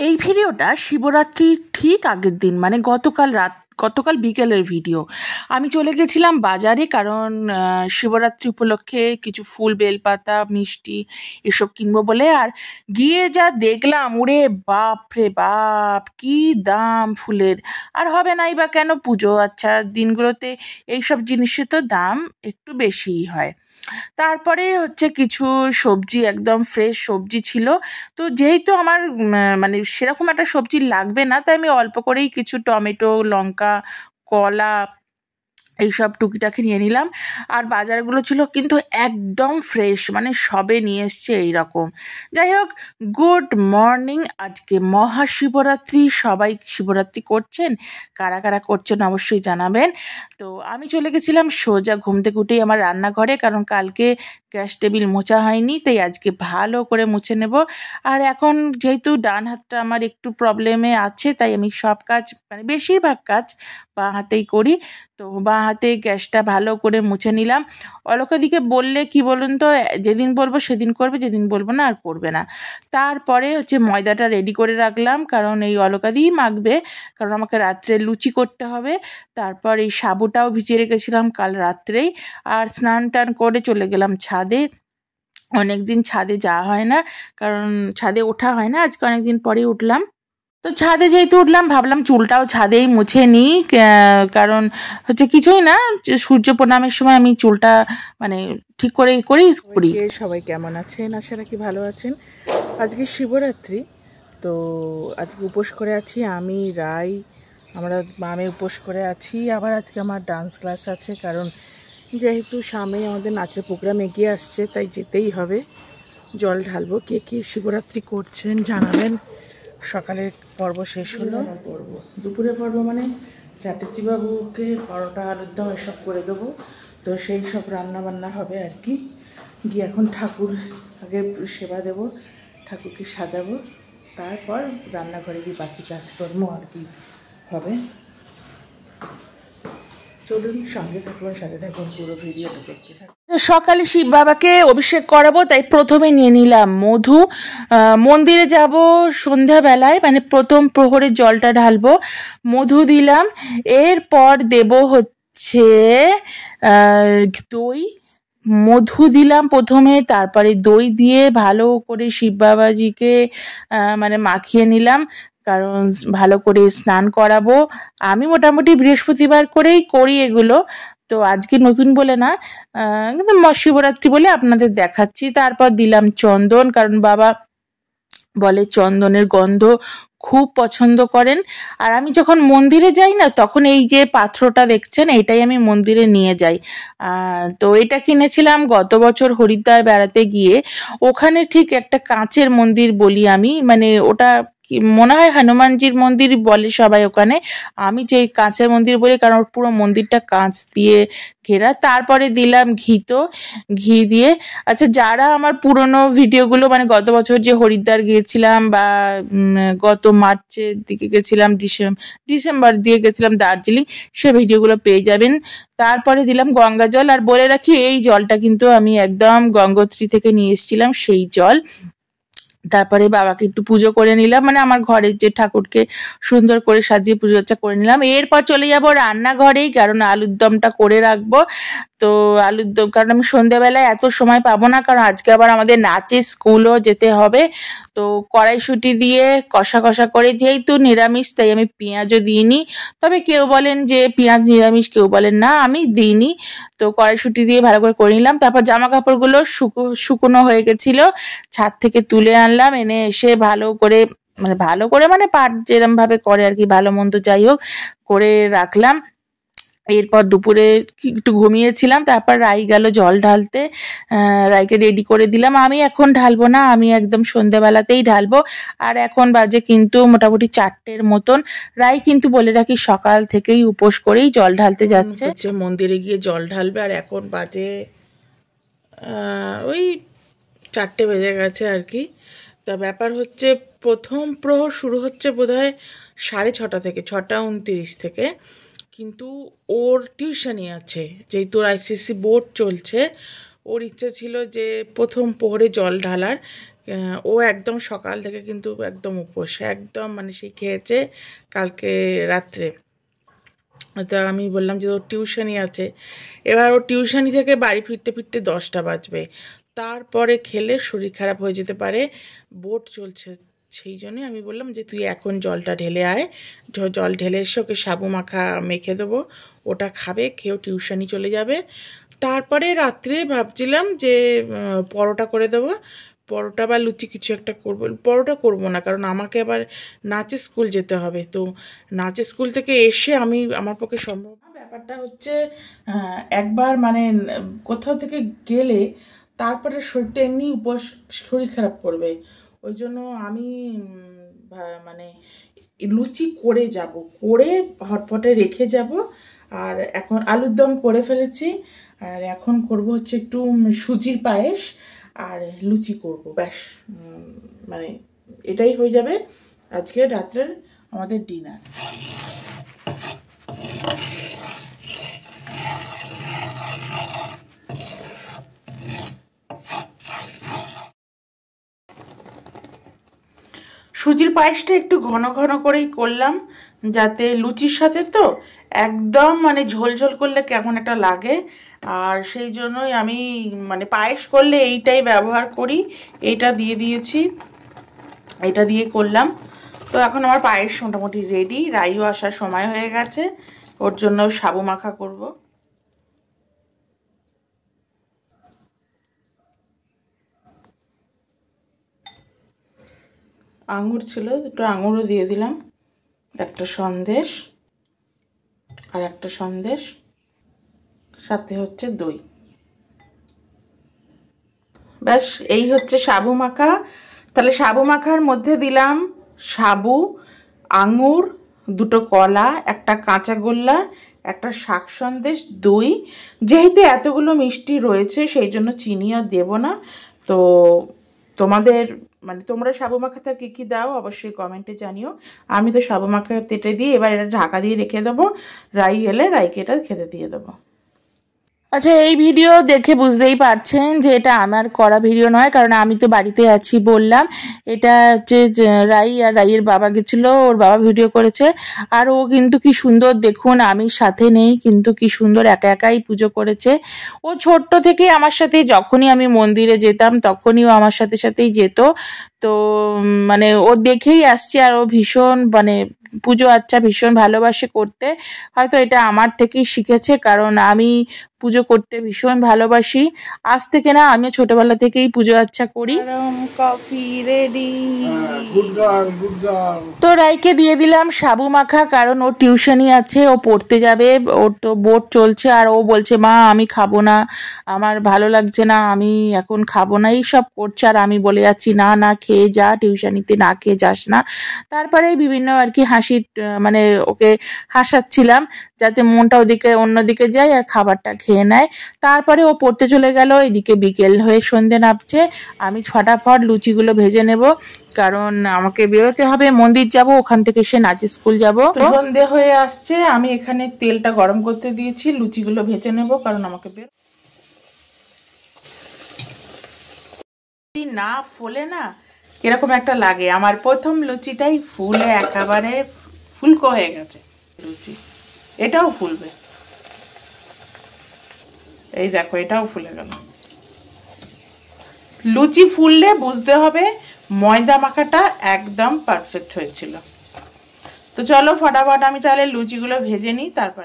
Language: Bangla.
এই ভিডিওটা শিবরাত্রির ঠিক আগের দিন মানে গতকাল বিকেলের ভিডিও। আমি চলে গেছিলাম বাজারে, কারণ শিবরাত্রি উপলক্ষে কিছু ফুল, বেলপাতা, মিষ্টি এসব কিনবো বলে। আর গিয়ে যা দেখলাম, ওরে বাপ রে বাপ, কি দাম ফুলের! আর হবে নাই বা কেন, পুজো আচ্ছা দিনগুলোতে এইসব জিনিসের তো দাম একটু বেশিই হয়। তারপরে হচ্ছে কিছু সবজি, একদম ফ্রেশ সবজি ছিল। তো যেহেতু আমার মানে সেরকম একটা সবজি লাগবে না, তাই আমি অল্প করেই কিছু টমেটো, লঙ্কা, কলা এইসব টুকিটাকি নিয়ে নিলাম। আর বাজারগুলো ছিল কিন্তু একদম ফ্রেশ, মানে সবে নিয়ে এসছে এইরকম। যাই হোক, গুড মর্নিং। আজকে মহাশিবরাত্রি, সবাই শিবরাত্রি করছেন, কারা কারা করছেন অবশ্যই জানাবেন। তো আমি চলে গেছিলাম সোজা ঘুম থেকে উঠেই আমার রান্নাঘরে, কারণ কালকে গ্যাস টেবিল মোছা হয়নি, তাই আজকে ভালো করে মুছে নেব। আর এখন যেহেতু ডান হাতটা আমার একটু প্রবলেমে আছে, তাই আমি সব কাজ মানে বেশিরভাগ কাজ বাঁ হাতেই করি। তো বাঁ হাতে গ্যাসটা ভালো করে মুছে নিলাম। অলকাদিকে বললে কি বলুন তো, যেদিন বলবো সেদিন করবে, যেদিন বলবো না আর করবে না। তারপরে হচ্ছে ময়দাটা রেডি করে রাখলাম, কারণ এই অলকাদিই মাখবে, কারণ আমাকে রাত্রে লুচি করতে হবে। তারপর এই সাবুটাও ভিজিয়ে রেখেছিলাম কাল রাত্রেই। আর স্নান টান করে চলে গেলাম ছাদে। অনেকদিন ছাদে যাওয়া হয় না, কারণ ছাদে ওঠা হয় না, আজকে অনেকদিন পরেই উঠলাম। তো ছাদে যেহেতু উঠলাম, ভাবলাম চুলটাও ছাদেই মুছে নিই, কারণ হচ্ছে কিছুই না, সূর্য প্রণামের সময় আমি চুলটা মানে ঠিক করে করি। সবাই কেমন আছেন? আশা রাখি ভালো আছেন। আজকে শিবরাত্রি, তো আজকে উপোস করে আছি আমি, রাই, আমরা মামে উপোস করে আছি। আবার আজকে আমার ডান্স ক্লাস আছে, কারণ যেহেতু সামনেই আমাদের নাচের প্রোগ্রাম এগিয়ে আসছে, তাই যেতেই হবে। জল ঢালবো। কে কে শিবরাত্রি করছেন জানাবেন। সকালের পর্ব শেষ হলো, দুপুরের পর্ব মানে চ্যাটার্জিবাবুকে পরোটা, আলুর দম এসব করে দেবো, তো সেই সব রান্না বান্না হবে আর কি। গিয়ে এখন ঠাকুর আগে সেবা দেব, ঠাকুরকে সাজাবো, তারপর রান্নাঘরে গিয়ে বাকি কাজকর্ম আর কি হবে। চলুন, সঙ্গে থাকুন, সাথে থাকুন, পুরো ভিডিওটা দেখতে থাকুন। সকালে শিব বাবাকে অভিষেক করাবো, তাই প্রথমে নিয়ে নিলাম মধু। মন্দিরে যাব সন্ধ্যাবেলায়, মানে প্রথম প্রহরে জলটা ঢালবো, মধু দিলাম। এরপর দেব হচ্ছে দই। মধু দিলাম প্রথমে, তারপরে দই দিয়ে ভালো করে শিব বাবাজিকে মানে মাখিয়ে নিলাম, কারণ ভালো করে স্নান করাবো। আমি মোটামুটি বৃহস্পতিবার করেই করি এগুলো, তো আজকে নতুন বলে না, কিন্তু শিবরাত্রি বলে আপনাদের দেখাচ্ছি। তারপর দিলাম চন্দন, কারণ বাবা বলে চন্দনের গন্ধ খুব পছন্দ করেন। আর আমি যখন মন্দিরে যাই না, তখন এই যে পাত্রটা দেখছেন, এইটাই আমি মন্দিরে নিয়ে যাই। তো এটা কিনেছিলাম গত বছর হরিদ্বার বেড়াতে গিয়ে। ওখানে ঠিক একটা কাঁচের মন্দির বলি আমি, মানে ওটা মনে হয় হনুমানজির মন্দির বলে সবাই ওখানে, আমি যেই কাঁচের মন্দির বলি, কারণ পুরো মন্দিরটা কাঁচ দিয়ে ঘেরা। তারপরে দিলাম ঘি দিয়ে। আচ্ছা, যারা আমার পুরনো ভিডিওগুলো, মানে গত বছর যে হরিদ্বার গিয়েছিলাম, বা গত মার্চের দিকে গেছিলাম, ডিসেম্বর দিয়ে গেছিলাম দার্জিলিং, সে ভিডিওগুলো পেয়ে যাবেন। তারপরে দিলাম গঙ্গা জল। আর বলে রাখি, এই জলটা কিন্তু আমি একদম গঙ্গোত্রী থেকে নিয়ে এসেছিলাম সেই জল। তারপরে বাবাকে একটু পুজো করে নিলাম, মানে আমার ঘরের যে ঠাকুরকে সুন্দর করে সাজিয়ে পুজোটা করে নিলাম। এরপর চলে যাব রান্নাঘরেই, কারণ আলুর দমটা করে রাখবো। তো আলুর দম, কারণ আমি সন্ধ্যেবেলায় এত সময় পাবো না, কারণ আজকে আবার আমাদের নাচের স্কুলও যেতে হবে। তো কড়াইশুঁটি দিয়ে কষা কষা করে, যেহেতু নিরামিষ তাই আমি পেঁয়াজও দিইনি, তবে কেউ বলেন যে পেঁয়াজ নিরামিষ, কেউ বলেন না, আমি দিইনি। তো কড়াইশুঁটি দিয়ে ভালো করে নিলাম। তারপর জামা কাপড়গুলো শুকনো হয়ে গেছিলো, ছাদ থেকে তুলে আনলাম, এনে এসে ভালো করে মানে পাট যেরম ভাবে করে আর কি, ভালো মন্দ যাই হোক করে রাখলাম। এরপর দুপুরে একটু ঘুমিয়েছিলাম, তারপর রাই গেল জল ঢালতে, রাইকে রেডি করে দিলাম। আমি এখন ঢালবো না, আমি একদম সন্ধ্যেবেলাতেই ঢালবো। আর এখন বাজে কিন্তু মোটামুটি 4টের মতন। রাই কিন্তু বলে রাখি সকাল থেকেই উপোস করেই জল ঢালতে যাচ্ছে, মন্দিরে গিয়ে জল ঢালবে। আর এখন বাজে ওই 4টে বেজে গেছে আর কি। তা ব্যাপার হচ্ছে, প্রথম প্রহর শুরু হচ্ছে বোধহয় 6:30 থেকে, 6:29 থেকে। কিন্তু ওর টিউশনই আছে, যেহেতু আইসিএসসি বোর্ড চলছে, ওর ইচ্ছা ছিল যে প্রথম প্রহরে জল ঢালার, ও একদম সকাল থেকে কিন্তু একদম উপোস, একদম মানে সেই খেয়েছে কালকে রাত্রে। তো আমি বললাম যে ওর টিউশনি আছে, এবার ওর টিউশনি থেকে বাড়ি ফিরতে ফিরতে 10টা বাজবে, তারপরে খেলে শরীর খারাপ হয়ে যেতে পারে, বোর্ড চলছে। সেই জন্যই আমি বললাম যে তুই এখন জলটা ঢেলে আয়, জল ঢেলে এসে ওকে সাবু মাখা মেখে দেবো, ওটা খাবে, খেয়েও টিউশনি চলে যাবে। তারপরে রাত্রে ভাবছিলাম যে পরোটা করে দেবো, পরোটা বা লুচি কিছু একটা করবো। পরোটা করবো না, কারণ আমাকে আবার নাচের স্কুল যেতে হবে, তো নাচের স্কুল থেকে এসে আমার পক্ষে সম্ভব না। ব্যাপারটা হচ্ছে একবার মানে কোথাও থেকে গেলে তারপরে শরীরটা এমনি শরীর খারাপ করবে, ওই জন্য আমি মানে লুচি করে যাব, করে হটপটে রেখে যাব। আর এখন আলুর দম করে ফেলেছি, আর এখন করব হচ্ছে একটু সুজির পায়েস আর লুচি করব, ব্যাস। মানে এটাই হয়ে যাবে আজকে রাত্রের আমাদের ডিনার। সুজির পায়েসটা একটু ঘন ঘন করেই করলাম, যাতে লুচির সাথে তো একদম মানে ঝোল ঝোল করলে কেমন একটা লাগে, আর সেই জন্যই আমি মানে পায়েস করলে এইটাই ব্যবহার করি, এইটা দিয়ে দিয়েছি, এটা দিয়ে করলাম। তো এখন আমার পায়েস মোটামুটি রেডি, রাইও আসার সময় হয়ে গেছে, ওর জন্য সাবু মাখা করব। আঙুর ছিল, দুটো আঙুরও দিয়ে দিলাম, একটা সন্দেশ আর একটা সন্দেশ, সাথে হচ্ছে দই, ব্যাস। এই হচ্ছে সাবু মাখা। তাহলে সাবু মাখার মধ্যে দিলাম সাবু, আঙুর, দুটো কলা, একটা কাঁচা গোল্লা, একটা শাক সন্দেশ, দই। যেহেতু এতগুলো মিষ্টি রয়েছে সেই জন্য চিনি আর দেবো না। তো তোমাদের মানে তোমরা সাবু মাখাতে কী কী দাও অবশ্যই কমেন্টে জানিও। আমি তো সাবু মাখা তেটে দিয়ে এবার এটা ঢাকা দিয়ে রেখে দেবো, রাই এলে রাইকে এটা খেতে দিয়ে দেবো। আচ্ছা, এই ভিডিও দেখে বুঝতেই পারছেন যে এটা আমার করা ভিডিও নয়, কারণ আমি তো বাড়িতে আছি বললাম। এটা হচ্ছে রাই আর রাইয়ের বাবা গেছিলো, ওর বাবা ভিডিও করেছে। আর ও কিন্তু কি সুন্দর দেখুন, আমি সাথে নেই কিন্তু কি সুন্দর একা একাই পুজো করেছে। ও ছোট্ট থেকে আমার সাথে, যখনই আমি মন্দিরে যেতাম তখনই ও আমার সাথে সাথেই যেত। তো মানে ও দেখেই আসছে, আর ও ভীষণ মানে পুজো আচ্ছা ভীষণ ভালোবাসে করতে। হয়তো এটা আমার থেকেই শিখেছে, কারণ আমি পুজো করতে ভীষণ ভালোবাসি। আজ থেকে না, আমি ছোটবেলা থেকেই পুজো আচ্ছা করি। Coffee ready. তো রাইকে দিয়ে দিলাম সাবু মাখা, কারণ ওর টিউশনি আছে, ও পড়তে যাবে, ওর তো বোর্ড চলছে। আর ও বলছে মা আমি খাবো না, আমার ভালো লাগছে না, আমি এখন খাবো না, এই সব করছে। আর আমি বলে যাচ্ছি না না খেয়ে যা, টিউশনিতে না খেয়ে যাস না। তারপরে বিভিন্ন আর কি মানে ওকে হাসাচ্ছিলাম যাতে মনটা ওদিকে অন্যদিকে যায় আর খাবারটা খেয়ে নেয়। তারপরে ও পড়তে চলে গেল, এদিকে বিকেল হয়ে সন্ধে নামছে। আমি ফটাফট লুচিগুলো ভেজে নেব, কারণ আমাকে বেরোতে হবে, মন্দির যাব, ওখান থেকে সে নাচের স্কুল যাব। সন্ধে হয়ে আসছে, আমি এখানে তেলটা গরম করতে দিয়েছি, লুচিগুলো ভেজে নেব, কারণ আমাকে না ফোলে না কিরকম একটা লাগে। আমার প্রথম লুচিটাই ফুলে একেবারে ফুলকো হয়ে গেছে লুচি, এটাও ফুলবে, এই দেখো এটাও ফুলে গেল। লুচি ফুললে বুঝতে হবে ময়দা মাখাটা একদম পারফেক্ট হয়েছিল। তো চলো ফটাফট আমি তাহলে লুচিগুলো ভেজে নিই, তারপর